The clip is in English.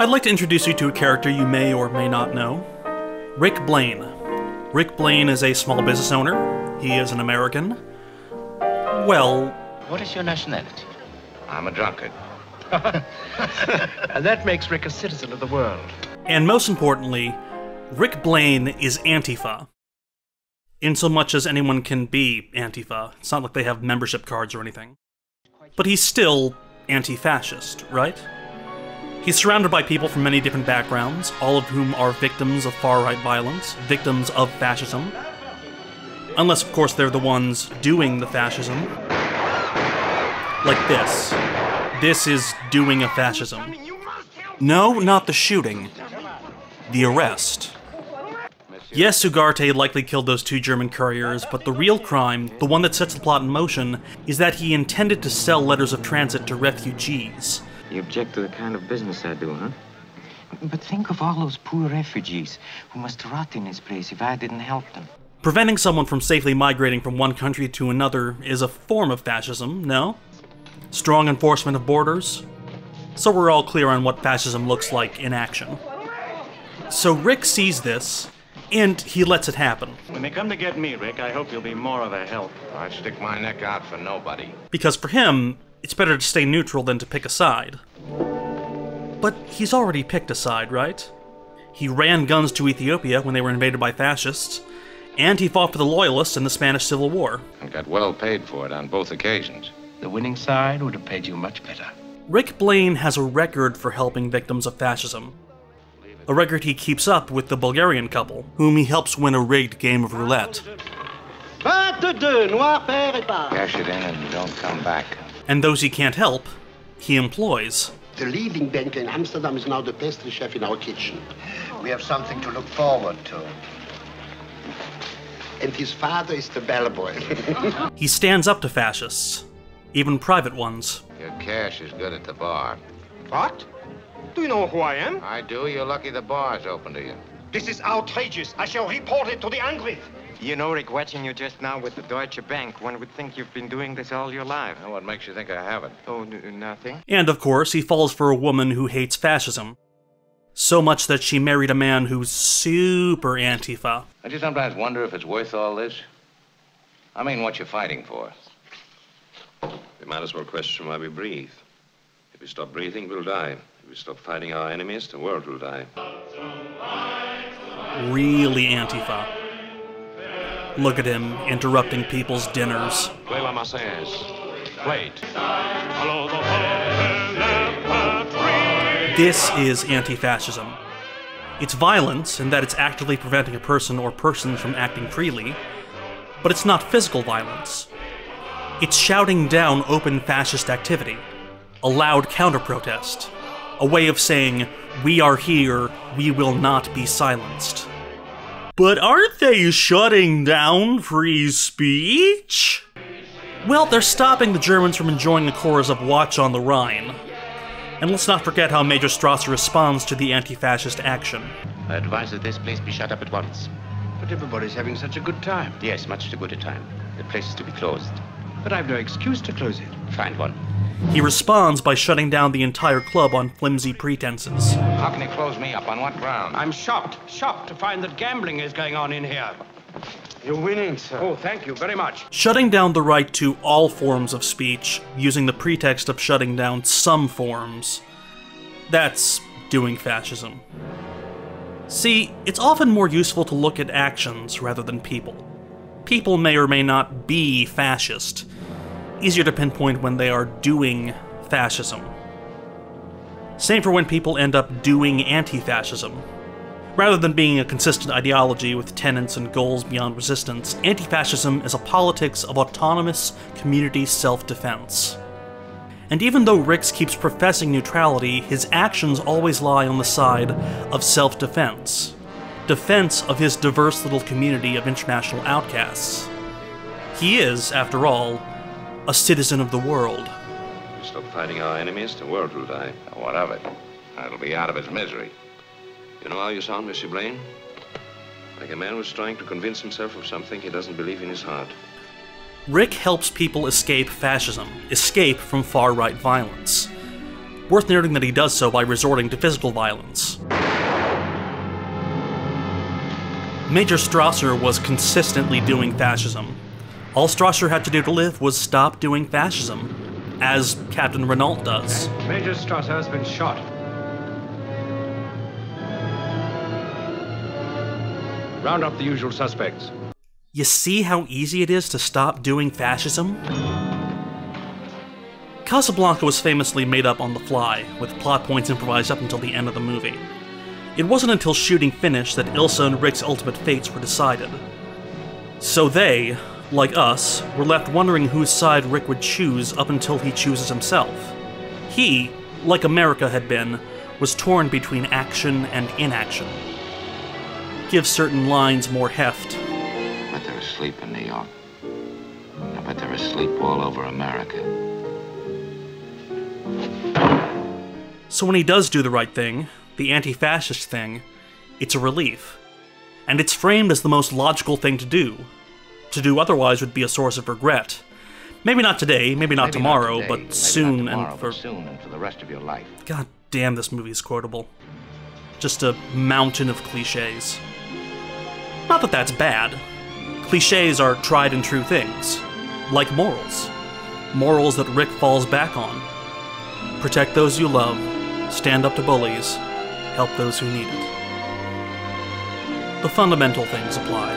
I'd like to introduce you to a character you may or may not know. Rick Blaine. Rick Blaine is a small business owner. He is an American. Well... What is your nationality? I'm a drunkard. And that makes Rick a citizen of the world. And most importantly, Rick Blaine is Antifa. Insomuch as anyone can be Antifa. It's not like they have membership cards or anything. But he's still anti-fascist, right? He's surrounded by people from many different backgrounds, all of whom are victims of far-right violence, victims of fascism. Unless, of course, they're the ones doing the fascism. Like this. This is doing a fascism. No, not the shooting. The arrest. Yes, Ugarte likely killed those 2 German couriers, but the real crime, the one that sets the plot in motion, is that he intended to sell letters of transit to refugees. You object to the kind of business I do, huh? But think of all those poor refugees who must rot in this place if I didn't help them. Preventing someone from safely migrating from one country to another is a form of fascism, no? Strong enforcement of borders? So we're all clear on what fascism looks like in action. So Rick sees this, and he lets it happen. When they come to get me, Rick, I hope you'll be more of a help. I'd stick my neck out for nobody. Because for him, it's better to stay neutral than to pick a side. But he's already picked a side, right? He ran guns to Ethiopia when they were invaded by fascists, and he fought for the Loyalists in the Spanish Civil War. And got well paid for it on both occasions. The winning side would have paid you much better. Rick Blaine has a record for helping victims of fascism. A record he keeps up with the Bulgarian couple, whom he helps win a rigged game of roulette. Cash it in and don't come back. And those he can't help, he employs. The leading banker in Amsterdam is now the pastry chef in our kitchen. We have something to look forward to. And his father is the bellboy. He stands up to fascists, even private ones. Your cash is good at the bar. What? Do you know who I am? I do. You're lucky the bar's open to you. This is outrageous. I shall report it to the Angriff. You know, Rick, watching you just now with the Deutsche Bank, one would think you've been doing this all your life. Now, what makes you think I haven't? Oh, nothing? And, of course, he falls for a woman who hates fascism. So much that she married a man who's super Antifa. I just sometimes wonder if it's worth all this. I mean, what you're fighting for. We might as well question why we breathe. If we stop breathing, we'll die. If we stop fighting our enemies, the world will die. Really Antifa. Look at him, interrupting people's dinners. Play La Marseillaise. Play it. This is anti-fascism. It's violence in that it's actively preventing a person or persons from acting freely, but it's not physical violence. It's shouting down open fascist activity, a loud counter-protest, a way of saying, we are here, we will not be silenced. But aren't they shutting down free speech? Well, they're stopping the Germans from enjoying the chorus of Watch on the Rhine. And let's not forget how Major Strasser responds to the anti-fascist action. I advise that this place be shut up at once. But everybody's having such a good time. Yes, much too good a time. The place is to be closed. But I've no excuse to close it. Find one. He responds by shutting down the entire club on flimsy pretenses. How can you close me up? On what ground? I'm shocked to find that gambling is going on in here. You're winning, sir. Oh, thank you very much. Shutting down the right to all forms of speech, using the pretext of shutting down some forms. That's doing fascism. See, it's often more useful to look at actions rather than people. People may or may not be fascist. Easier to pinpoint when they are doing fascism. Same for when people end up doing anti-fascism. Rather than being a consistent ideology with tenets and goals beyond resistance, anti-fascism is a politics of autonomous community self-defense. And even though Rix keeps professing neutrality, his actions always lie on the side of self-defense. Defense of his diverse little community of international outcasts. He is, after all, a citizen of the world. If we stop fighting our enemies, the world will die. What of it? It'll be out of its misery. You know how you sound, Monsieur Blaine? Like Like a man who's trying to convince himself of something he doesn't believe in his heart. Rick helps people escape fascism, escape from far-right violence. Worth noting that he does so by resorting to physical violence. Major Strasser was consistently doing fascism. All Strasser had to do to live was stop doing fascism, as Captain Renault does. Major Strasser has been shot. Round up the usual suspects. You see how easy it is to stop doing fascism? Casablanca was famously made up on the fly, with plot points improvised up until the end of the movie. It wasn't until shooting finished that Ilsa and Rick's ultimate fates were decided. So they, like us, were left wondering whose side Rick would choose up until he chooses himself. He, like America had been, was torn between action and inaction. Give certain lines more heft. But they're asleep in New York. I bet they're asleep all over America. So when he does do the right thing, the anti-fascist thing, it's a relief. And it's framed as the most logical thing to do. To do otherwise would be a source of regret. Maybe not today, maybe not tomorrow, but soon and for the rest of your life. God damn, this movie's quotable. Just a mountain of cliches. Not that that's bad. Cliches are tried and true things. Like morals. Morals that Rick falls back on. Protect those you love, stand up to bullies, help those who need it. The fundamental things apply.